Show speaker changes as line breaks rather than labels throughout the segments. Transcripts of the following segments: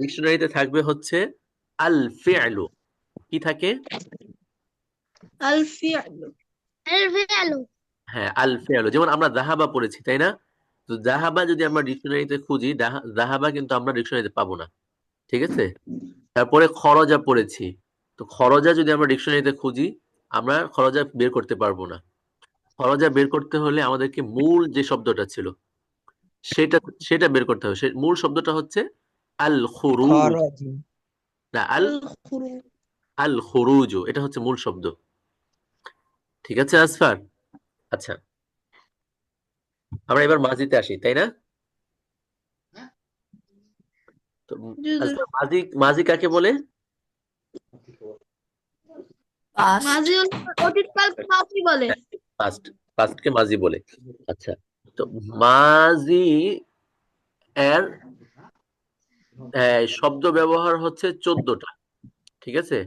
ডিকশনারিতে থাকবে হচ্ছে আল ফিআলু। কি থাকে?
আল ফিআলু।
হ্যাঁ, আল ফিআলু। যেমন আমরা যাহাবা পড়েছি, তাই না? তো যাহাবা যদি আমরা ডিকশনারিতে খুঁজি, যাহাবা কিন্তু আমরা ডিকশনারিতে পাবো না। ঠিক আছে? তারপরে খরজা পড়েছি। তো খরজা যদি আমরা ডিকশনারিতে খুঁজি, আমরা খরজা বের করতে পারবো না। খরজা বের করতে হলে আমাদেরকে মূল যে শব্দটা ছিল সেটা সেটা বের করতে হবে। মূল শব্দটা হচ্ছে আল খুরুজ।
খরচ।
না, আল
আল খুরুজ।
আল খুরুজ, এটা হচ্ছে মূল শব্দ। ঠিক আছে আসফার? আচ্ছা, আমরা এবার মাজিতে আসি, তাই না? তো
জি হুজুর।
আসফার, মাজি মাজি কাকে বলে?
পাস্ট।
মাঝি অতীতকালকে মাঝি বলে।
পাস্ট। পাস্টকে মাজি বলে। আচ্ছা, তো মাজি এর শব্দ ব্যবহার হচ্ছে 14টা। ঠিক আছে?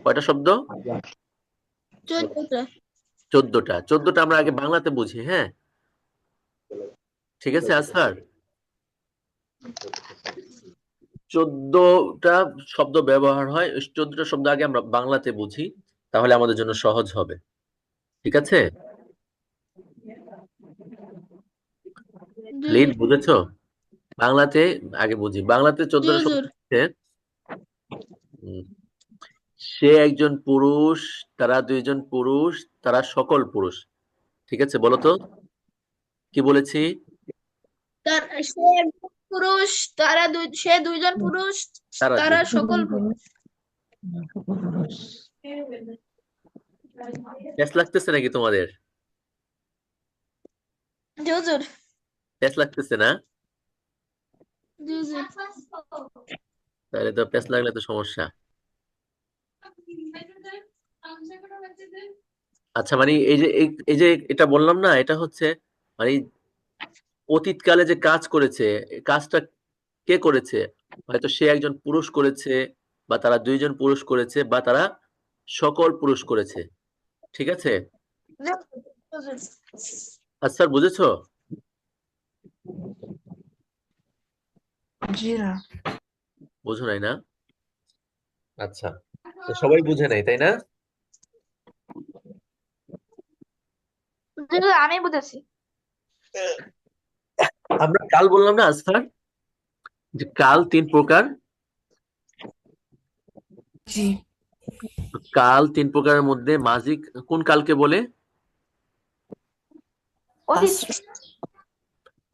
কয়টা শব্দ?
14টা।
14টা। 14টা আমরা আগে বাংলাতে বুঝি, হ্যাঁ? ঠিক আছে আসফার? 14টা শব্দ ব্যবহার হয়। 14টা শব্দ আগে আমরা বাংলাতে বুঝি, তাহলে আমাদের জন্য সহজ হবে। ঠিক আছে?
জি
লিড
হুজুর।
বুঝেছো? বাংলাতে আগে বুঝি। বাংলাতে
জি
14টা শব্দ
হুজুর।
হচ্ছে উম, সে একজন পুরুষ, তারা দুইজন পুরুষ, তারা সকল পুরুষ। ঠিক আছে, বলো তো কি বলেছি?
তার সে একজন পুরুষ, সে দুইজন পুরুষ,
তারা
তারা
দুইজন।
সকল পুরুষ।
প্যাস লাগতেছে নাকি তোমাদের?
জি হুজুর।
প্যাস লাগতেছে না?
জি হুজুর।
তাহলে তো প্যাস লাগলে তো সমস্যা। আচ্ছা, মানে এই যে এটা বললাম না, এটা হচ্ছে মানে অতীতকালে যে কাজ করেছে, এই কাজটা কে করেছে? হয়তো সে একজন পুরুষ করেছে, বা তারা দুইজন পুরুষ করেছে, বা তারা সকল পুরুষ করেছে। ঠিক আছে?
জি হুজুর।
আচ্ছা স্যার, বুঝেছো?
জি না।
বুঝো নাই না? আচ্ছা, তো সবাই বুঝে নাই, তাই না?
জি হুজুর, আমি বুঝেছি।
আমরা কাল বললাম না স্যার, যে কাল 3 প্রকার।
জি।
কাল 3 প্রকারের মধ্যে মাঝি কোন কালকে বলে?
অতীত।
পাস্ট।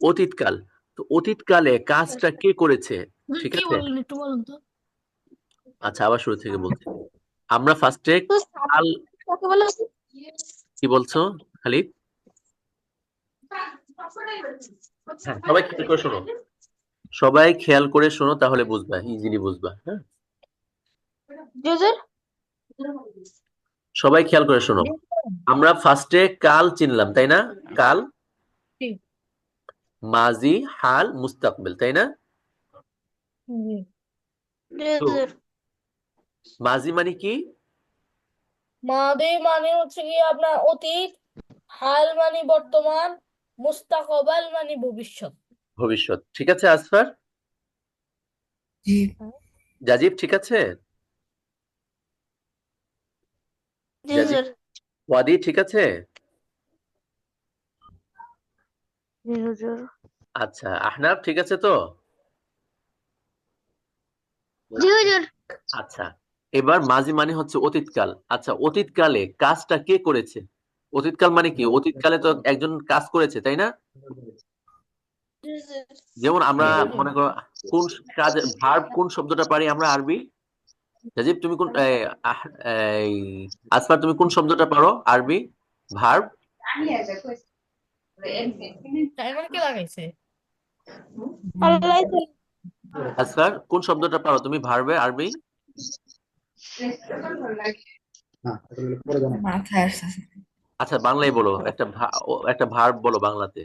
অতীতকাল। তো অতীতকালে কাজটা কে করেছে?
হুজুর,
ঠিক
কি
আছে?
বললেন একটু বলুন তো।
আচ্ছা, আবার শুরু থেকে বলছি। আমরা ফার্স্টে
তো
কাল।
কাকে বলে?
কি বলছো খালিদ? হ্যাঁ, সবাই খেয়াল করে শোনো। সবাই খেয়াল করে শোনো, তাহলে বুঝবা, ইজিলি বুঝবা, হ্যাঁ?
জি হুজুর।
সবাই খেয়াল করে শোনো। আমরা ফার্স্টে কাল চিনলাম, তাই না? কাল
জি।
মাজি হাল মুস্তাকবিল, তাই না?
জি
তো
হুজুর।
মাজি মানে কি?
মাদি মানে হচ্ছে কি আপনার অতীত, হাল মানে বর্তমান, মুস্তাকবাল মানে ভবিষ্যৎ।
ভবিষ্যৎ। ঠিক আছে আসফার?
জি।
জাজিব ঠিক আছে?
জি
জাজিব।
হুজুর।
ওয়াদি ঠিক আছে?
জি হুজুর।
আচ্ছা, আহনাব ঠিক আছে তো?
জি হুজুর।
আচ্ছা, এবার মাজি মানে হচ্ছে অতীতকাল। আচ্ছা, অতীতকালে কাজটা কে করেছে? অতীতকাল মানে কি? অতীতকালে তো একজন কাজ করেছে, তাই না?
জি হুজুর।
যেমন আমরা
জি হুজুর।
মনে করো, কোন কাজ, ভার্ব কোন শব্দটা পারি আমরা আরবি? রাজীব তুমি কোন এই আসফার তুমি কোন শব্দটা পারো আরবি? ভার্ব।
টাইমার কে লাগাইছে? আল্লাহ জানে।
আসফার কোন শব্দটা পারো তুমি ভার্বে আরবি?
মাথায় আসতেছে।
আচ্ছা, বাংলায় বলো একটা একটা ভার্ব বলো বাংলাতে।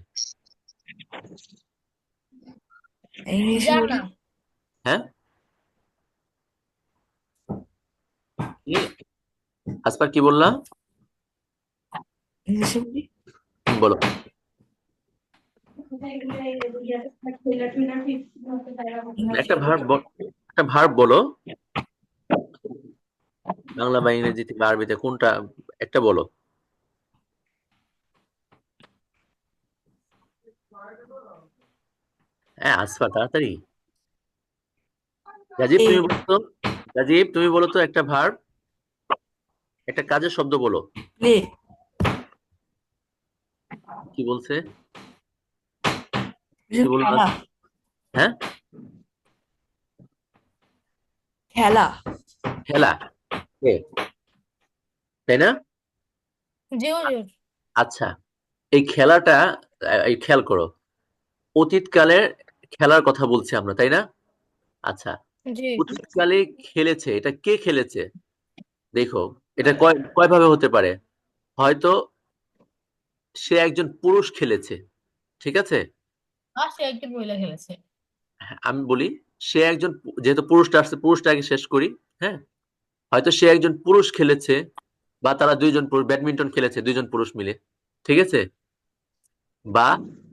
ইংলিশে বলি।
জানা।
হ্যাঁ, কি? আসফার কি বললা?
ইংলিশে বলি।
বলো। একটা ভার্ব বলো, বাংলা বা ইংরেজিতে বা আরবিতে কোনটা একটা বলো। হ্যাঁ আসফা তাড়াতাড়ি। রাজীব
প্লে
তুমি বলো তো, রাজীব তুমি বলো তো একটা ভার্ব, একটা কাজের শব্দ বলো।
প্লে
কি বলছে? কি বললো?
খেলা
হ্যাঁ
খেলা
খেলা, এ, তাই না?
জি হুজুর।
আচ্ছা, এই খেলাটা, এই খেয়াল করো, অতীতকালের খেলার কথা বলছি আমরা, তাই না? আচ্ছা,
জি
অতীতকালে খেলেছে, এটা কে খেলেছে? দেখো, এটা কয় কয় ভাবে হতে পারে। হয়তো সে একজন পুরুষ খেলেছে, ঠিক আছে?
আর সে একজন মহিলা খেলেছে।
আমি বলি, সে একজন যেহেতু পুরুষটা আসছে, পুরুষটা আগে শেষ করি। হ্যাঁ, হয়তো সে একজন পুরুষ খেলেছে, বা তারা দুইজন পুরুষ ব্যাডমিন্টন খেলেছে দুইজন পুরুষ মিলে, ঠিক আছে? বা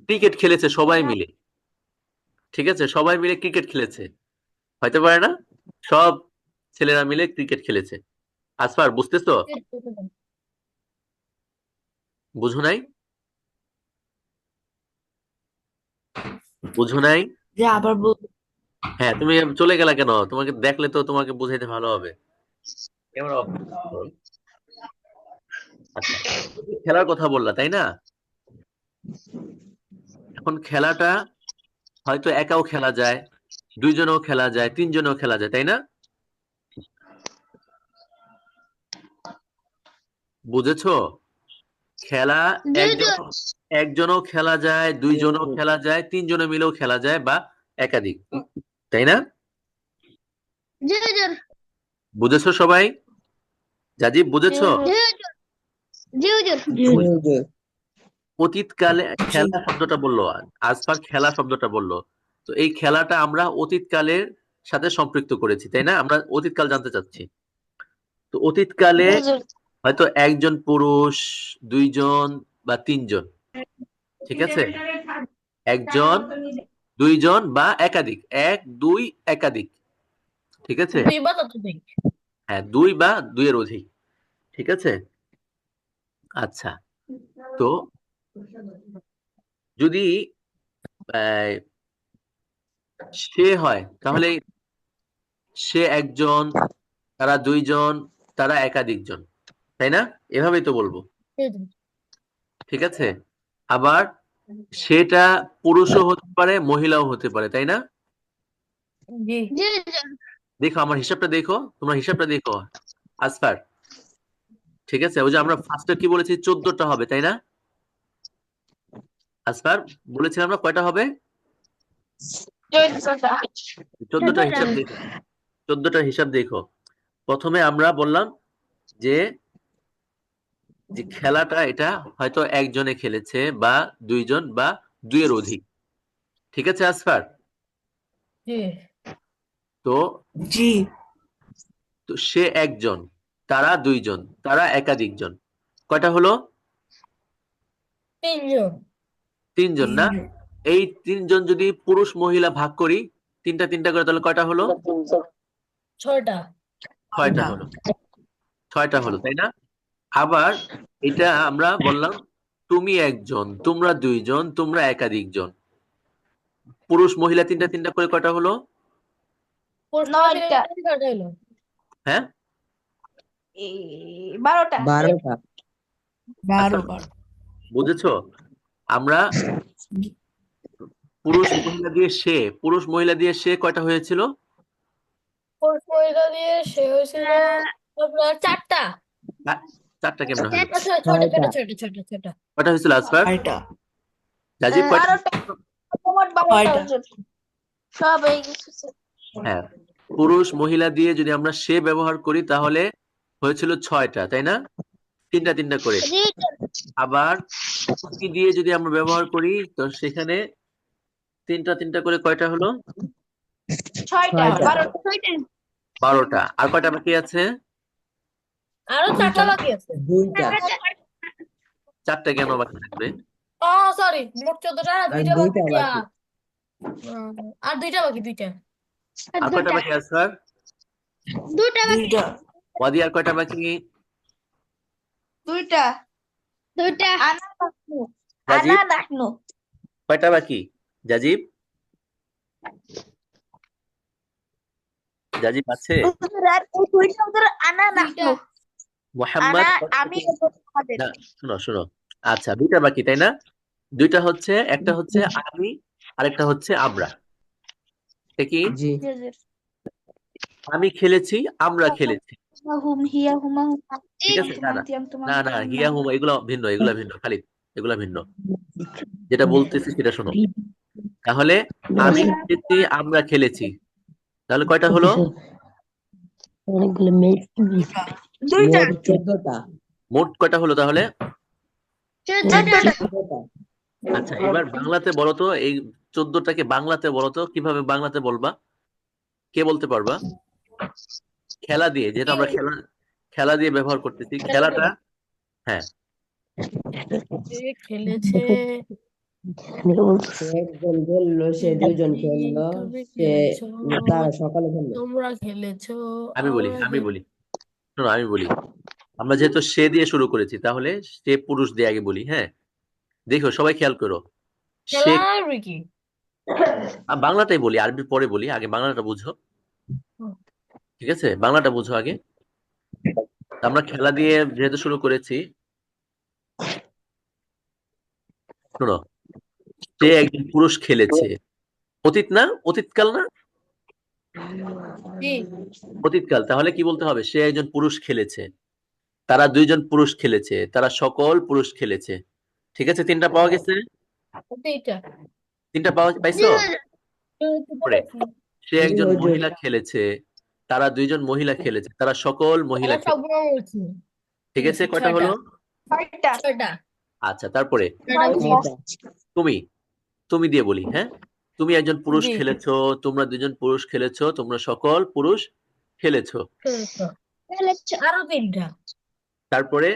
ক্রিকেট খেলেছে সবাই মিলে, ঠিক আছে? সবাই মিলে ক্রিকেট খেলেছে, হইতে পারে না? সব ছেলেরা মিলে ক্রিকেট খেলেছে। আসফার বুঝতেছো? বুঝো নাই? বুঝো নাই?
যে আবার বল
হ্যাঁ, তুমি চলে গেলা কেন? তোমাকে দেখলে তো তোমাকে বুঝাইতে ভালো হবে। ক্যামেরা অফ করো। আচ্ছা, খেলার কথা বললা তাই না? এখন খেলাটা হয়তো একাও খেলা যায়, দুইজনেও খেলা যায়, তিনজনেও খেলা যায়, তাই না? বুঝেছো? খেলা
জি
একজন,
হুজুর।
একজনও খেলা যায়, দুইজনও খেলা যায়, তিনজনে মিলেও খেলা যায়, বা একাধিক, তাই না?
জি হুজুর।
বুঝেছো সবাই? জাজিব
জি
বুঝেছো?
হুজুর। জি হুজুর।
ওই অতীতকালে
জি
খেলা শব্দটা বললো, আসফার খেলা শব্দটা বললো, তো এই খেলাটা আমরা অতীতকালের সাথে সম্পৃক্ত করেছি, তাই না? আমরা অতীতকাল জানতে চাচ্ছি। তো অতীতকালে
জি হুজুর।
হয়তো একজন পুরুষ, দুইজন বা তিনজন, ঠিক আছে? একজন, দুইজন বা একাধিক, এক দুই একাধিক, ঠিক আছে?
দুই বা ততোধিক।
হ্যাঁ, দুই বা দুইয়ের অধিক, ঠিক আছে? আচ্ছা, তো যদি আহ, সে হয়, তাহলে সে একজন, তারা দুইজন, তারা একাধিকজন, তাই না? এভাবেই তো বলবো,
জি হুজুর।
ঠিক আছে? আবার সেটা পুরুষও হতে পারে, মহিলাও হতে পারে, তাই না?
জি জি হুজুর।
দেখো আমার হিসাবটা দেখো, তোমরা হিসাবটা দেখো আসফার, ঠিক আছে? ওই যে আমরা ফার্স্টে কি বলেছি, 14টা হবে, তাই না? আসফার, বলেছিলাম আমরা কয়টা হবে? 14টা হিসাব দেখো, 14টা হিসাব দেখো। প্রথমে আমরা বললাম যে, যে খেলাটা এটা হয়তো একজনে খেলেছে, বা দুইজন বা দুইয়ের অধিক, ঠিক আছে আসফার?
জি
তো
জি
তো সে একজন, তারা দুইজন, তারা একাধিকজন, কয়টা হলো?
তিনজন।
তিনজন না?
তিনজন
এই তিনজন যদি পুরুষ মহিলা ভাগ করি, তিনটা তিনটা করে, তাহলে কয়টা হলো?
ছয়টা।
ছয়টা
ছয়টা
হলো, ছয়টা হলো, তাই না? আবার এটা আমরা বললাম, তুমি একজন, তোমরা দুইজন, তোমরা একাধিকজন, পুরুষ মহিলা তিনটা তিনটা করে কয়টা হলো?
পুরুষ
নয়টা।
মহিলা ছয়টা হলো।
হ্যাঁ,
12টা।
12টা
আচ্ছা
12
বুঝেছো? আমরা পুরুষ মহিলা দিয়ে সে কয়টা হয়েছিল?
পুরুষ মহিলা দিয়ে সে হয়েছিল আপনার চারটা।
হ্যাঁ, চারটা কেমনে হলো?
ছয়টা ছয়টা ছয়টা ছয়টা ছয়টা ছয়টা।
কয়টা হয়েছিল আসফার?
6টা
রাজীব কয়টা?
12টা। মোট 12টা
6টা
হুজুর। সব এই কিছু।
হ্যাঁ, পুরুষ মহিলা দিয়ে যদি আমরা সে ব্যবহার করি, তাহলে হয়েছিল 6টা, তাই না? তিনটা তিনটা করে।
জি
আবার তুমি দিয়ে যদি আমরা ব্যবহার করি, তো সেখানে তিনটা তিনটা করে কয়টা হলো?
6টা। 12টা।
12টা। আর কয়টা বাকি আছে?
আরো চারটা বাকি আছে।
দুইটা
চারটা কেন বাকি থাকবে?
সরি, মোট 14টা,
আর
দুইটা বাকি
দুইটা
দিয়া।
বাকি।
আর দুইটা বাকি, দুইটা।
আর কয়টা বাকি আসফার?
দুইটা বাকি।
দুইটা
ওয়াদি আর কয়টা বাকি?
দুইটা। আনা নাহনু।
জাজিব
আনা নাহনু।
কয়টা বাকি? জাজিব জাজিব আছে?
হুজুর, আর এই দুইটা হুজুর আনা
দুইটা।
নাহনু।
মোহাম্মদ
আমি এবং আমাদের।
না, শোনো শোনো। আচ্ছা, দুইটা বাকি তাই না? দুইটা হচ্ছে, একটা হচ্ছে আমি, আরেকটা হচ্ছে আমরা। এটা কি?
জি।
জি হুজুর।
আমি খেলেছি, আমরা খেলেছি,
হুম হিয়া হুমা হুমা।
ঠিক আছে? না না
তুমান্তিয়াম
না
তুমান্তিয়াম
না, হিয়া হুমা এগুলো ভিন্ন, এগুলা ভিন্ন খালিদ, এগুলা ভিন্ন। যেটা বলতেছি সেটা শোনো। তাহলে আমি খেলেছি, আমরা খেলেছি, তাহলে কয়টা হলো?
দুইটা।
মোট 14টা।
মোট কয়টা হলো তাহলে?
14টা।
14টা।
আচ্ছা, এবার বাংলাতে বলো তো, এই 14টাকে বাংলাতে বলো তো, কিভাবে বাংলাতে বলবা? কে বলতে পারবা? খেলা দিয়ে, যেহেতু আমরা খেলা খেলা দিয়ে ব্যবহার করতেছি, খেলাটা। হ্যাঁ,
যে খেলেছে,
সে একজন বললো, সে দুজন
খেলেছি,
খেললো,
তুমি
সে
খেলেছো,
তারা সকালে খেললো।
তোমরা খেলেছো,
আমি বলি
আমরা
আমি বলি শোনো, আমি বলি। আমরা যেহেতু সে দিয়ে শুরু করেছি, তাহলে সে পুরুষ দিয়ে আগে বলি। হ্যাঁ, দেখো সবাই খেয়াল করো। সে,
খেলার কি?
বাংলাটাই বলি, আরবি পরে বলি, আগে বাংলাটা বুঝো। ঠিক আছে, বাংলাটা বুঝো আগে। আমরা খেলা দিয়ে যেহেতু শুরু করেছি, শোনো, সে একজন পুরুষ খেলেছে। অতীত না, অতীতকাল না,
কি?
অতীতকাল। তাহলে কি বলতে হবে? সে একজন পুরুষ খেলেছে, তারা দুইজন পুরুষ খেলেছে, তারা সকল পুরুষ খেলেছে। ঠিক আছে, তিনটা পাওয়া গেছে?
এইটা।
তিনটা পাইছো? পরে সে
জি
একজন
হুজুর।
মহিলা খেলেছে, তারা দুইজন মহিলা খেলেছে, তারা সকল
তারা
মহিলা খেলেছে।
সবগুলো বলছি।
ঠিক আছে, কয়টা
6টা।
হলো?
6টা।
6টা।
আচ্ছা, তারপরে
6টা বলছি।
6টা।
তুমি, তুমি দিয়ে বলি। হ্যাঁ, তুমি একজন পুরুষ
জি,
খেলেছো, তোমরা দুজন পুরুষ খেলেছো, তোমরা সকল পুরুষ খেলেছো।
খেলেছো। আরো 3টা।
তারপরে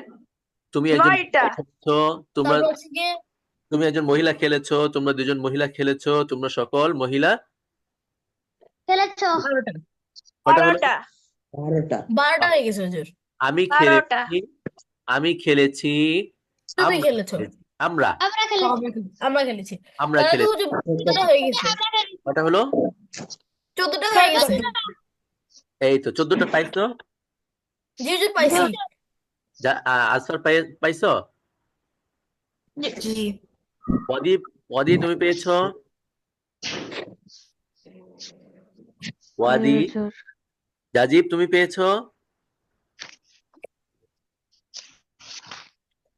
তুমি একজন
9টা।
মহিলা খেলেছো, তোমরা
তারপর হচ্ছে গিয়ে
তুমি একজন মহিলা খেলেছো, তোমরা দুজন মহিলা খেলেছো, তোমরা সকল মহিলা
খেলেছো। 12টা।
কয়টা হলো?
12টা।
12টা।
12টা হয়ে গেছে হুজুর।
আমি
12টা।
খেলেছি, আমি খেলেছি,
তুমি
আমরা
খেলেছো।
খেলেছি, আমরা
আমরা খেলেছি।
আমরা
তাহলে তো
খেলেছি।
হুজুর 14টা হয়ে গেছে।
কয়টা হলো?
14টা হয়ে গেছে।
এই তো 14টা পাইছো।
জি হুজুর, পাইছি।
আসর পাইছো?
জি
ওয়াদি, ওয়াদি তুমি পেয়েছো? ওয়াদি, জাজিব তুমি পেয়েছো?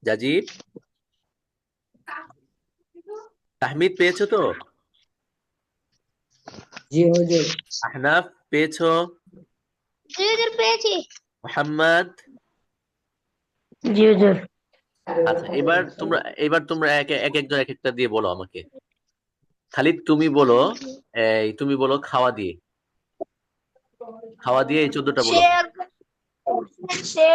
জাজিব, তাহমিদ পেয়েছো তো?
জি হুজুর।
আহনাফ পেয়েছো?
জি হুজুর, পেয়েছি।
মোহাম্মদ।
জি হুজুর।
আচ্ছা, এবার তোমরা এক এক একজন এক একটা দিয়ে বলো আমাকে। খালিদ তুমি বলো, তুমি বলো খাওয়া দিয়ে, খাওয়া দিয়ে এই 14টা
সে
বলো।
একজন সে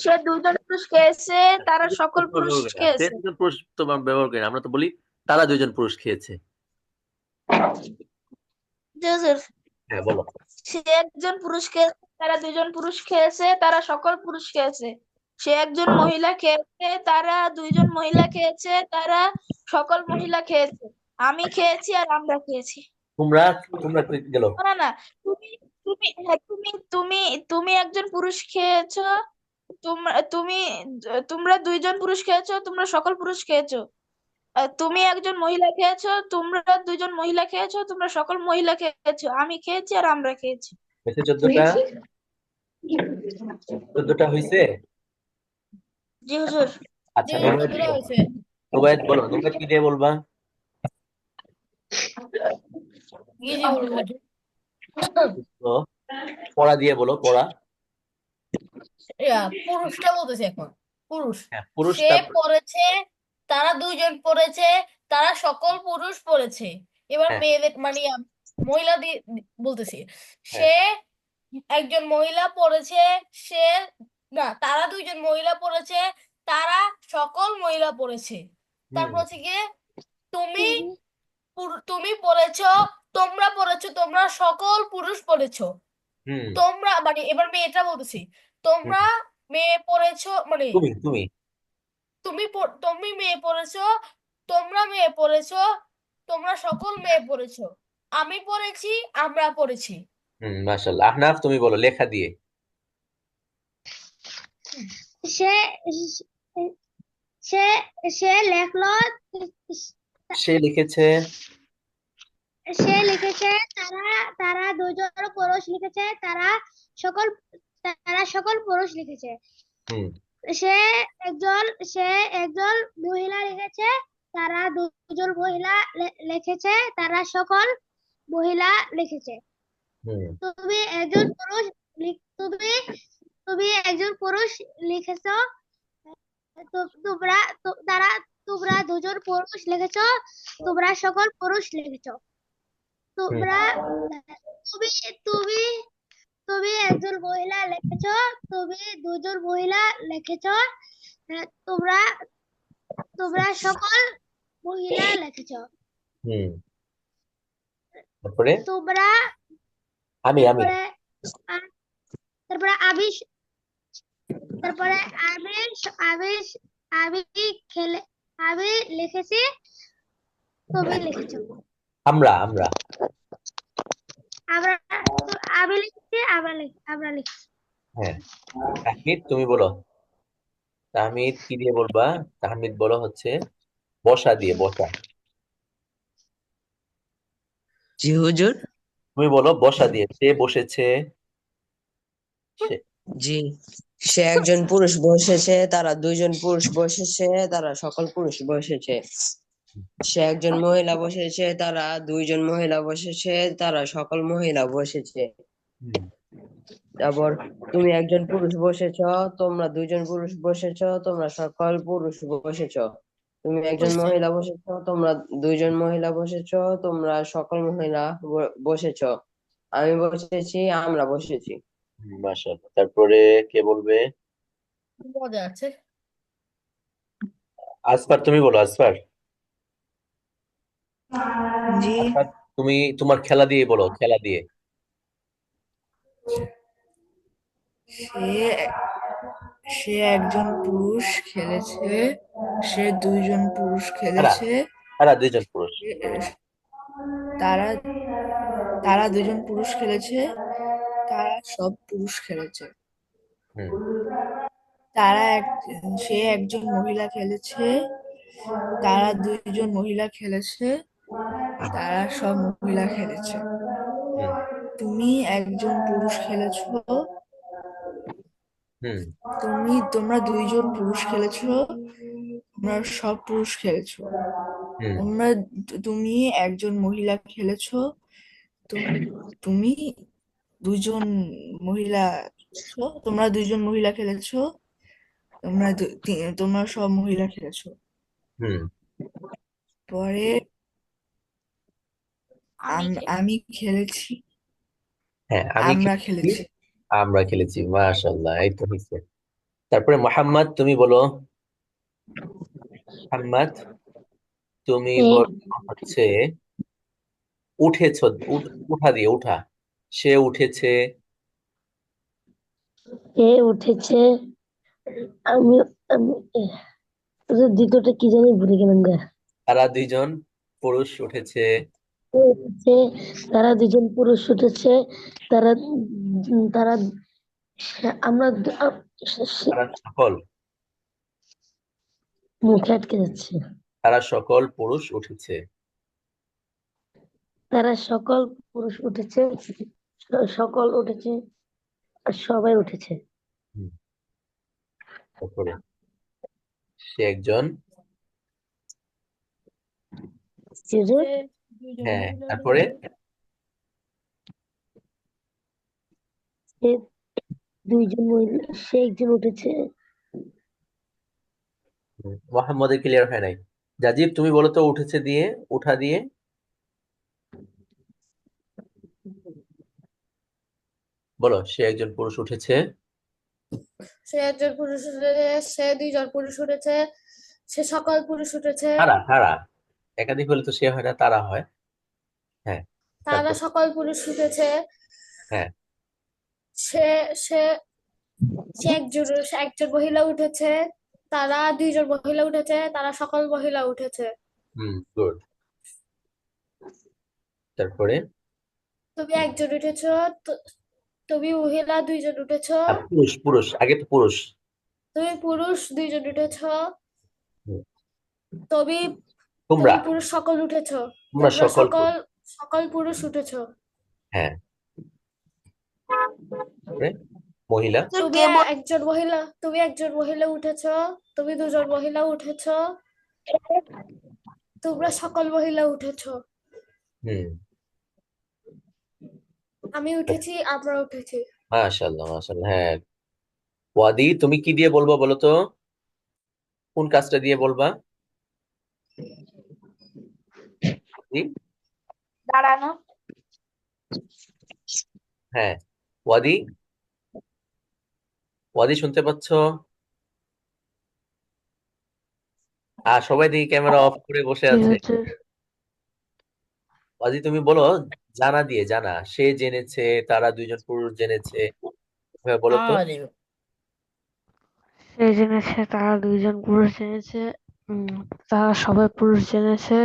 সে দুজন পুরুষ খেয়েছে, তারা
সে
সকল পুরুষ
ব্যবহার করি না, সে
খেয়েছে।
দুজন পুরুষ তোমার ব্যবহার করি না, আমরা তো বলি তারা দুজন পুরুষ খেয়েছে।
জি হুজুর।
হ্যাঁ, বলো।
সে একজন পুরুষ খেয়েছে, তারা দুজন পুরুষ খেয়েছে, তারা সকল পুরুষ খেয়েছে। সে একজন মহিলা খেয়েছে, তারা দুইজন মহিলা খেয়েছে, তারা সকল মহিলা খেয়েছে। আমি খেয়েছি আর আমরা খেয়েছি।
তোমরা তোমরা গেল।
না না, তুমি তুমি হ্যাঁ, তুমি তুমি একজন পুরুষ খেয়েছো। তুমি তোমরা দুইজন পুরুষ খেয়েছো, তোমরা সকল পুরুষ খেয়েছো। তুমি একজন মহিলা খেয়েছো, তোমরা দুইজন মহিলা খেয়েছো, তোমরা সকল মহিলা খেয়েছো। আমি খেয়েছি আর আমরা খেয়েছি।
হয়েছে 14টা? 14টা হয়েছে?
জি হুজুর।
জি
আচ্ছা,
হুজুর, 14টা হয়েছে।
রুবায়েত বলো, তোমরা কি দিয়ে বলবা?
জি জি, বলবো হুজুর।
তো পড়া দিয়ে বলো, পড়া।
পুরুষটা বলতেছে এখন। পুরুষ।
হ্যাঁ, পুরুষ।
সে
তারপর
পড়েছে, তারা দুইজন পড়েছে, তারা সকল পুরুষ পড়েছে। এবার
হ্যাঁ,
মেয়েদের মানে মহিলা দিয়ে বলতেছি।
হ্যাঁ,
সে একজন মহিলা পড়েছে, সে না, তারা দুইজন মহিলা পড়েছে, তারা সকল মহিলা পড়েছে। তারপর
হুম
হচ্ছে গিয়ে তুমি তুমি পড়েছো, তোমরা পড়েছো, তোমরা সকল পুরুষ পড়েছো।
হুম
তোমরা মানে এবার মেয়েটা বলতেছি,
হুম
তোমরা মেয়ে পড়েছো মানে
তুমি তুমি
তুমি মেয়ে পড়েছো, তোমরা মেয়ে পড়েছো, তোমরা সকল মেয়ে পড়েছো, আমি পড়েছি, আমরা পড়েছি।
মাশাআল্লাহ। আহনাফ তুমি বলো লেখা দিয়ে।
সে সে সে লেখলো,
সে লিখেছে।
সে লিখেছে, তারা তারা দুজন পুরুষ লিখেছে, সকল তারা সকল পুরুষ লিখেছে।
হুম
সে একজন সে একজন মহিলা লিখেছে, তারা দুজন মহিলা লিখেছে, তারা সকল মহিলা লিখেছে।
হুম
তুমি একজন পুরুষ তুমি তুমি একজন পুরুষ লিখেছো, তোমরা তারা তোমরা দুজন পুরুষ লিখেছো, তোমরা সকল পুরুষ লিখেছো।
হুম
তোমরা তুমি তুমি তুমি একজন মহিলা লিখেছো, তুমি দুজন মহিলা লিখেছো। তোমরা তোমরা সকল মহিলা লিখেছো।
হুম তারপরে
তোমরা
আমি
তারপরে আ- তারপরে তারপরে আমি আমি আমি খেলে আমি লিখেছি, তুমি লিখেছো।
আমরা আমরা
আমরা আমি লিখেছি, আমরা লিখেছি।
হ্যাঁ। তাহমিদ তুমি বলো। তাহমিদ কি দিয়ে বলবা? তাহমিদ বলো হচ্ছে বসা দিয়ে, বসা।
জি হুজুর।
তুমি বলো বসা দিয়ে। সে বসেছে। সে
জি, সে একজন পুরুষ বসেছে, তারা দুইজন পুরুষ বসেছে, তারা সকল পুরুষ বসেছে। সে একজন মহিলা বসেছে, তারা দুইজন মহিলা বসেছে, তারা সকল মহিলা বসেছে।
হুম
তারপর তুমি একজন পুরুষ বসেছ, তোমরা দুইজন পুরুষ বসেছ, তোমরা সকল পুরুষ বসেছ। তুমি একজন
বসছে।
মহিলা বসেছ, তোমরা দুইজন মহিলা বসেছ, তোমরা সকল মহিলা বসেছ। আমি বসেছি, আমরা বসেছি।
মাশাআল্লাহ। তারপরে কে বলবে?
মজা আছে।
আসফার তুমি বলো। আসফার,
জি।
আসফার তুমি তোমার খেলা দিয়ে বলো, খেলা দিয়ে।
সে সে একজন পুরুষ খেলেছে, সে দুইজন পুরুষ
কারা?
খেলেছে,
কারা দুইজন পুরুষ?
তারা তারা দুজন পুরুষ খেলেছে, তারা সব পুরুষ খেলেছে।
হুম
তারা সে একজন মহিলা খেলেছে, তারা দুইজন মহিলা খেলেছে, তারা সব মহিলা খেলেছে।
হুম
তুমি একজন পুরুষ খেলেছো,
হুম
তোমরা দুইজন পুরুষ খেলেছো, তোমরা সব পুরুষ খেলেছো।
হুম
তুমি একজন মহিলা খেলেছো, তুমি দুইজন মহিলা খেলেছো, তোমরা দুইজন মহিলা খেলেছো, তোমরা সব মহিলা খেলেছো।
হুম
পরে আমি খেলেছি,
হ্যাঁ, আমি
আমরা
খেলেছি,
খেলেছি।
আমরা খেলেছি। মাশাআল্লাহ, এই তো হয়েছে। তারপরে মোহাম্মদ তুমি বলো। মোহাম্মদ তুমি বলো হচ্ছে উঠেছ। উঠা দিয়ে, উঠা। সে উঠেছে।
এ উঠেছে, আমি আমি দ্বিতীয়টা কি জানি ভুলে গেলাম গা।
তারা দুইজন পুরুষ উঠেছে।
এ উঠেছে, তারা দুজন পুরুষ উঠেছে, তারা তারা আমরা
তারা সকল
মুখে আটকে যাচ্ছে।
তারা সকল পুরুষ উঠেছে।
তারা সকল পুরুষ উঠেছে, সকল উঠেছে, আর সবাই উঠেছে।
হুম, তারপরে সে একজন।
হুজুর,
সে দুইজন
হ্যাঁ,
মহিলা
তারপরে
লিখেছে।
সে দুইজন মহিলা, সে একজন উঠেছে।
মোহাম্মদের ক্লিয়ার হয় নাই। জাজিব তুমি বলো তো উঠেছে দিয়ে, উঠা দিয়ে বলো। সে একজন পুরুষ উঠেছে।
সে একজন পুরুষ উঠেছে, সে দুইজন পুরুষ উঠেছে, সে সকাল পুরুষ উঠেছে।
তারা তারা একাধিক হলে তো সে হয় না, তারা হয়। হ্যাঁ,
তারা
তারপর।
সকাল পুরুষ উঠেছে।
হ্যাঁ।
সে সে সে একজন মহিলা উঠেছে। তারা দুইজন মহিলা উঠেছে। তারা সকল মহিলা উঠেছে।
গুড। তারপরে
তুমি একজন উঠেছো। তুমি মহিলা দুইজন উঠেছো।
পুরুষ পুরুষ আগে তো পুরুষ।
তুমি পুরুষ দুইজন উঠেছো।
হুম,
তুমি
তোমরা
তুমি পুরুষ সকল উঠেছো।
তোমরা
তোমরা
সকল
সকল
পুরুষ।
সকল পুরুষ উঠেছো।
হ্যাঁ। তারপরে মহিলা।
তো
তুমি
কে বল
একজন মহিলা উঠেছো। তুমি দুজন মহিলা উঠেছো। তোমরা সকল মহিলা উঠেছো।
হুম।
আমি উঠেছি, আমরা উঠেছি।
মাশাআল্লাহ মাশাআল্লাহ। হ্যাঁ, ওয়াদি তুমি কি দিয়ে বলবা বলো তো? কোন কাজটা দিয়ে বলবা? জি?
দাঁড়ানো।
হ্যাঁ, ওয়াদি ওয়াদি শুনতে পাচ্ছ? আর সবাই দেখি ক্যামেরা অফ করে বসে
জি
আছে।
হুজুর।
ওয়াদি তুমি বলো, জানা দিয়ে, জানা সে জেনেছে, তারা দুইজন পুরুষ জেনেছে, এভাবে বলো তো।
আরে
সে জেনেছে, তারা দুইজন পুরুষ জেনেছে। উম তারা সবাই পুরুষ জেনেছে।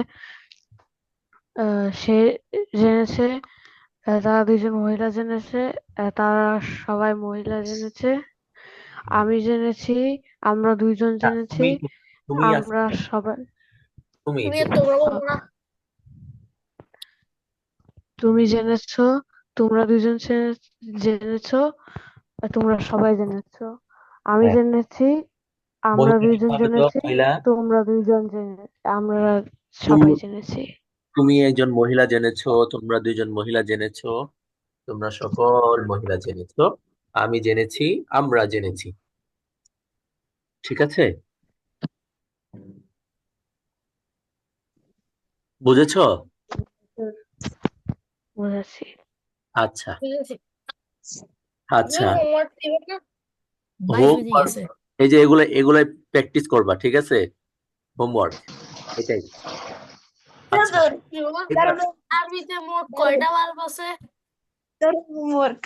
সে জেনেছে, তারা দুইজন মহিলা জেনেছে। তারা সবাই মহিলা জেনেছে। আমি জেনেছি, আমরা দুইজন
না,
জেনেছি।
তুমি তুমি
আমরা
আসলে
সবাই
তুমি
তুমি আর
তুমি
তোমরা বলবো না।
তুমি জেনেছো, তোমরা দুইজন জেনেছো, আর তোমরা সবাই জেনেছো। আমি
হ্যাঁ,
জেনেছি, আমরা
মহিলা
দুইজন
হবে তো
জেনেছি,
মহিলা।
তোমরা দুইজন আমরা
তুমি
সবাই জেনেছি।
তুমি একজন মহিলা জেনেছো, তোমরা দুইজন মহিলা জেনেছো, তোমরা সকল মহিলা জেনেছো, আমি জেনেছি, আমরা জেনেছি। ঠিক আছে, বুঝেছো?
বুঝেছি।
আচ্ছা
বুঝেছি।
আচ্ছা।
হোমওয়ার্ক দিবে না? 22 বেজে
হোমওয়ার্ক,
গেছে।
এই যে এগুলাই প্র্যাকটিস করবা, ঠিক আছে? হোমওয়ার্ক এটাই। আচ্ছা,
হুজুর,
এবার
দাঁড়ানো।
আরবিতে মোট কয়টা বাল্ব আছে?
হোমওয়ার্ক।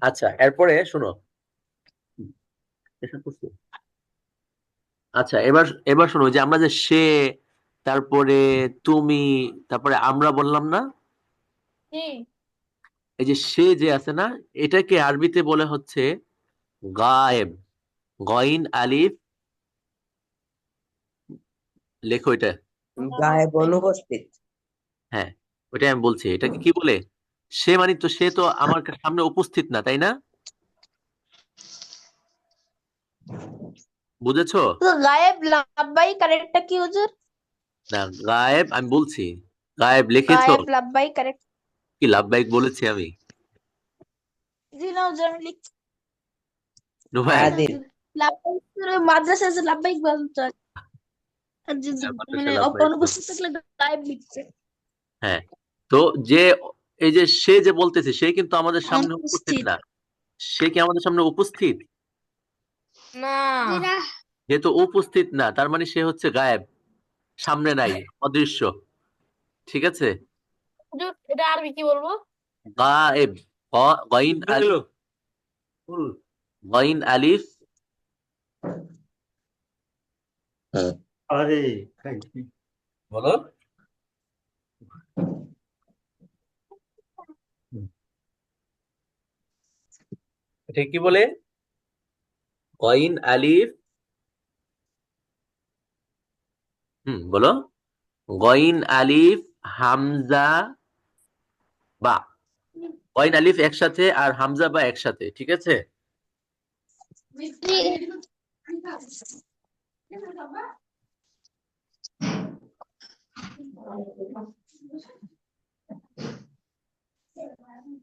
আচ্ছা এরপরে শোনো। এসব করছো? আচ্ছা, এবার এবার শোনো, যে আমরা যে সে, তারপরে তুমি, তারপরে আমরা বললাম না,
কি?
এই যে সে যে আছে না, এটাকে আরবিতে বলে হচ্ছে গায়েব। গইন আলিফ, লেখো এটা।
গায়েব অনুপস্থিত।
হ্যাঁ, ওইটা আমি বলছি, এটাকে কি বলে? সে মানে তো, সে তো আমার সামনে উপস্থিত না, তাই না? বুঝেছো?
তো গায়েব লাভবাহিক কারেক্টটা কি হুজুর?
না, গায়েব আমি বলছি, গায়েব লিখেছো?
গায়েব লাভবাহিক কারেক্ট।
কি লাভবাহিক বলেছি আমি?
জি না হুজুর, আমি লিখছি
নুবাইল?
আদিল।
লাভবাহিক মাদ্রাসায় যে লাভবাহিক বলতো আর
হ্যাঁ, মাদ্রাসা
মানে
লাভবাহিক তো।
অনুপস্থিত থাকলে গায়েব লিখছে।
হ্যাঁ, তো যে, এই যে সে যে বলতেছে, সে কিন্তু আমাদের সামনে উপস্থিত
অনুপস্থিত।
না। সে কি আমাদের সামনে উপস্থিত?
না।
জি না।
যেহেতু উপস্থিত না, তার মানে সে হচ্ছে গায়েব, সামনে নাই, অদৃশ্য। ঠিক আছে?
হুজুর, এটা আরবি কি বলবো?
গায়েব, গইন আলিফ, গইন আলিফ,
আরে
বলো। এটা কি বলে? গইন আলিফ, বলো। গইন আলিফ, হামজা, বা। গইন আলিফ একসাথে আর হামজা বা একসাথে, ঠিক আছে?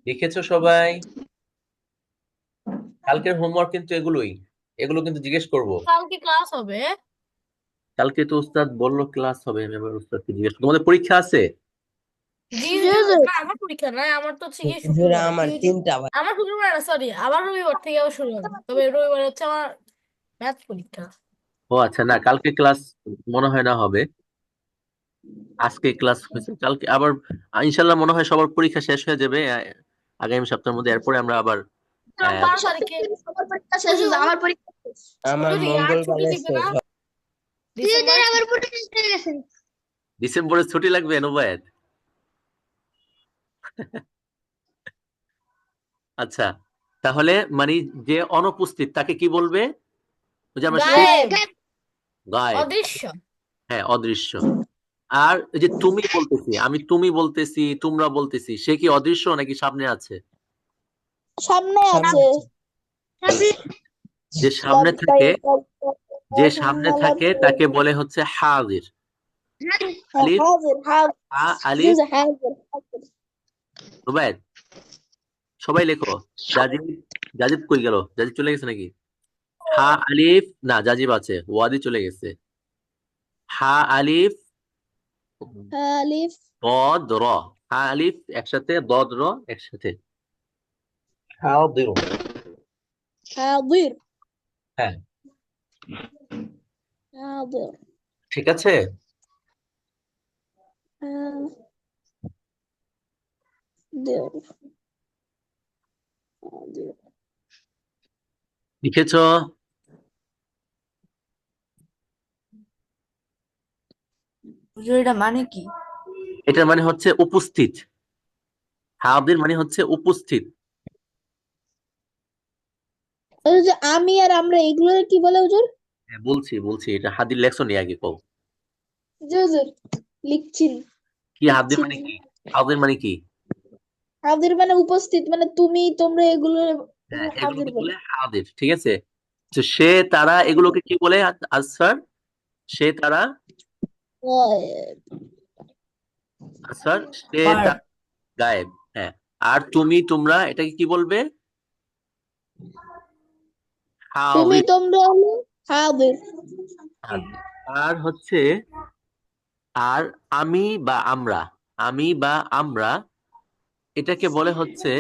লিখেছো সবাই? কালকের হোমওয়ার্ক কিন্তু এগুলোই, এগুলো কিন্তু জিজ্ঞেস করবো।
কালকে ক্লাস হবে?
কালকে তো উস্তাদ বললো ক্লাস হবে, আমি আবার উস্তাদকে জিজ্ঞেস করবো। তোমাদের পরীক্ষা আছে?
জি
জি
হুজুর,
হুজুর।
না আমার পরীক্ষা নাই, আমার তো হচ্ছে কি
হুজুর
শুক্রবার।
আমার
কি হুজুর?
3টা ভাই।
আমার শুক্রবার না, সরি, আবার রবিবার থেকে আবার শুরু হবে, তবে রবিবার হচ্ছে আমার ম্যাথ পরীক্ষা।
ও ও আচ্ছা, না কালকে ক্লাস মনে হয় না হবে, আজকে ক্লাস হয়েছে, কালকে আবার ইনশাল্লাহ মনে হয় সবার পরীক্ষা শেষ হয়ে যাবে আগামী সপ্তাহের মধ্যে, এরপরে আমরা আবার আহ,
12 তারিখে
সবার পরীক্ষা শেষ
হুজুর
হয়েছে, আমার পরীক্ষা শেষ।
আমার
হুজুর ইয়ার ছুটি
মঙ্গলবারে
দিবে
শেষ
না
হয়।
টিউটোর
ডিসেম্বরে
আবার পরীক্ষা হয়ে গেছে।
ডিসেম্বরে ছুটি লাগবে নোবায়েত? আচ্ছা, তাহলে মানে যে অনুপস্থিত তাকে কি বলবে? ওই যে আমরা
গায়েব
গায়েব,
অদৃশ্য
হ্যাঁ অদৃশ্য। আর এই যে তুমি বলতেছি, আমি তুমি বলতেছি, তোমরা বলতেছি, সে কি অদৃশ্য নাকি সামনে আছে?
সামনে
সামনে
আছে।
আছে।
সামনে
যে সামনে থাকে, যে সামনে থাকে তাকে বলে হচ্ছে হাজির। আলিফ,
হাজির হাজির
আলিফ,
হাজির।
রুবায়েত, সবাই লেখো। জাজিব, জাজিব কই গেল? জাজিব চলে গেছে নাকি? হা আলিফ, না জাজিব আছে, ওয়াদি চলে গেছে। হা আলিফ
আলিফ
দদ র, হা আলিফ একসাথে, দদ র একসাথে, হাজির।
হাজির
হ্যাঁ,
হাজির
ঠিক আছে।
হাজির।
লিখেছ?
হুজুর এটা মানে কি?
এটার মানে হচ্ছে উপস্থিত, হাজির মানে হচ্ছে উপস্থিত।
ওই যে আমি আর আমরা এগুলো কি বলে হুজুর?
হ্যাঁ, বলছি বলছি, এটা হাদির লেখছো নি আগে কও?
জি হুজুর, লিখছি
কি হাদির
লিখছি।
মানে কি? হাজির মানে কি?
হাজির মানে উপস্থিত, মানে তুমি তোমরা এগুলো
হ্যাঁ,
হাজির
এগুলোকে
বলে।
বলে হাজির, ঠিক আছে। তো সে তারা এগুলোকে কি বলে আনসার? সে তারা, আনসার সে
ভার্ব।
তারা গায়েব। হ্যাঁ, আর তুমি তোমরা এটাকে কি বলবে?
তুমি
হাজির।
তোমরা হলো হাজির।
হাজির। আর হচ্ছে, আর আমি বা আমরা, আমি বা আমরা এটাকে বলে হচ্ছে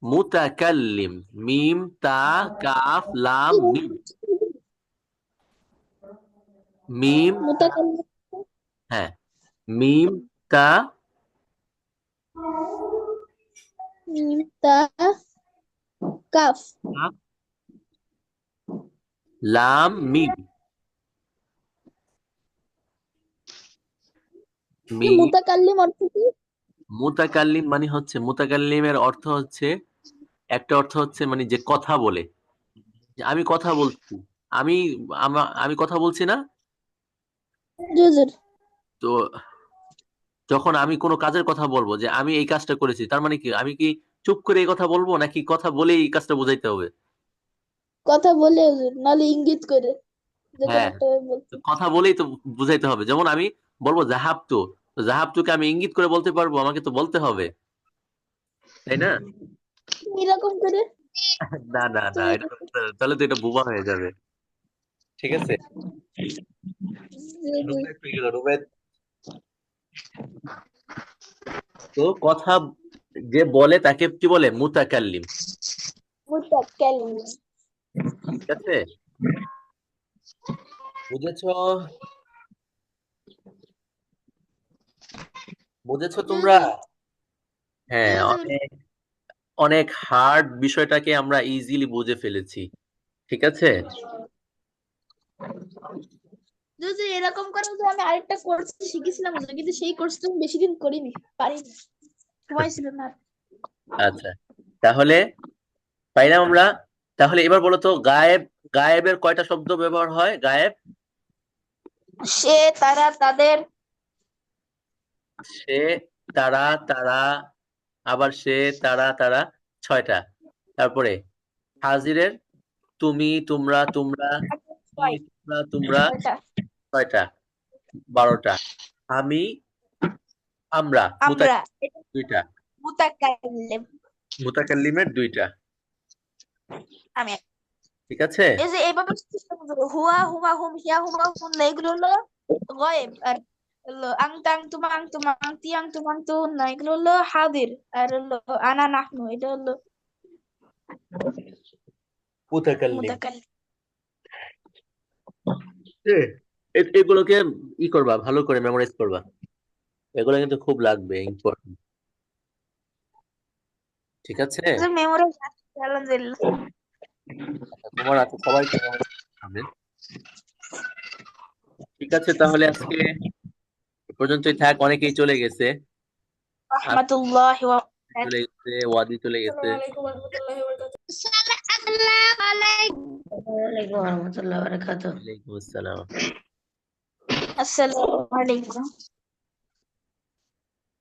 মুতাকাল্লিম। মিম তা কাফ লাম মিম, মিম,
মুতাকাল্লিম
হ্যাঁ মিম তা
মিম তা কাফ
কাফ লাম মিম, মিম।
মুতাকাল্লিম অর্থ কি?
মুতাকাল্লিম মানে হচ্ছে, মুতাকাল্লিমের অর্থ হচ্ছে, একটা অর্থ হচ্ছে মানে যে কথা বলে, যে আমি কথা বলছি, আমি আমি কথা বলছি না।
জি হুজুর।
তো যখন আমি কোনো কাজের কথা বলবো যে আমি এই কাজটা করেছি, তার মানে কি আমি কি চুপ করে এই কথা বলবো নাকি কথা বলে এই কাজটা বোঝাইতে হবে?
কথা বলে হুজুর, নাহলে ইঙ্গিত করে, যে কোনো
হ্যাঁ,
একটা ভাবে বলতে।
তো কথা বলেই তো বুঝাইতে হবে। যেমন আমি বলবো জাহাব তো, জাহাব তুকে আমি ইঙ্গিত করে বলতে পারবো? আমাকে তো বলতে হবে, তাই না?
এরকম করে
না না না,
তুমি
এটা তাহলে তো এটা বোবা হয়ে যাবে, ঠিক আছে। রুবাইত কই গেল? রুবাইত, তো কথা যে বলে তাকে কি বলে? মুতাকাল্লিম,
মুতাকাল্লিম।
ঠিক আছে। বুঝেছো? বুঝেছো
জি
তোমরা?
হুজুর, জি
হ্যাঁ,
হুজুর।
অনেক অনেক হার্ড বিষয়টাকে আমরা ইজিলি বুঝে ফেলেছি, ঠিক আছে।
জি হুজুর, এরকম করে হুজুর আমি আরেকটা কোর্স শিখেছিলাম হুজুর, কিন্তু সেই কোর্সটা আমি বেশি দিন করিনি, পারিনি, সময় ছিল না।
আচ্ছা, তাহলে পাইলাম আমরা। তাহলে এবার বলো তো, গায়েব, গায়েবের কয়টা শব্দ ব্যবহার হয়? গায়েব,
সে তারা তাদের
সে, তারা, তারা, আবার সে, তারা, তারা, 6টা। তারপরে হাজিরের তুমি, তোমরা, তোমরা, কি,
ছয়
তোমরা, তোমরা,
ছয়টা।
6টা, 12টা। আমি, আমরা,
আমরা এটা
2টা,
মুতাকাল্লিম।
মুতাকাল্লিমের 2টা,
আমি
ঠিক আছে।
এই যে এইভাবে শিখতে হবে, হুয়া হুমা হুম হিয়া হুমা হুন্না এগুলো হলো গয়েব, আর হলো আংতাং তুমাং তুমাং তিয়াং তুমাং তুন্না এগুলো হলো হাদির, আর হলো আনা নাহনু এটা হলো
মুতাকাল্লিম।
মুতাকাল্লিম।
হ্যাঁ, এগুলোকে করবা, ভালো করে মেমোরাইজ করবা। এগুলো কিন্তু খুব লাগবে, ইম্পর্টেন্ট। ঠিক আছে,
মেমোরাইজ আলহামদুলিল্লাহ।
তোমার আছে, সবাইকে memorize করতে হবে। ঠিক আছে, তাহলে আজকে এ পর্যন্তই থাক। অনেকেই চলে গেছে, আজ
রাহমাতুল্লাহি ওয়া
চলে গেছে, ওয়াদি চলে গেছে।
আসসালামু আলাইকুম ওয়া রাহমাতুল্লাহি ওয়া বারাকাতুহু।
আসসালামু আলাইকুম।
ওয়ালাইকুম রহমতুল্লাহ বারাকাতুহ।
ওয়ালাইকুম আসসালাম।
আসসালামু আলাইকুম।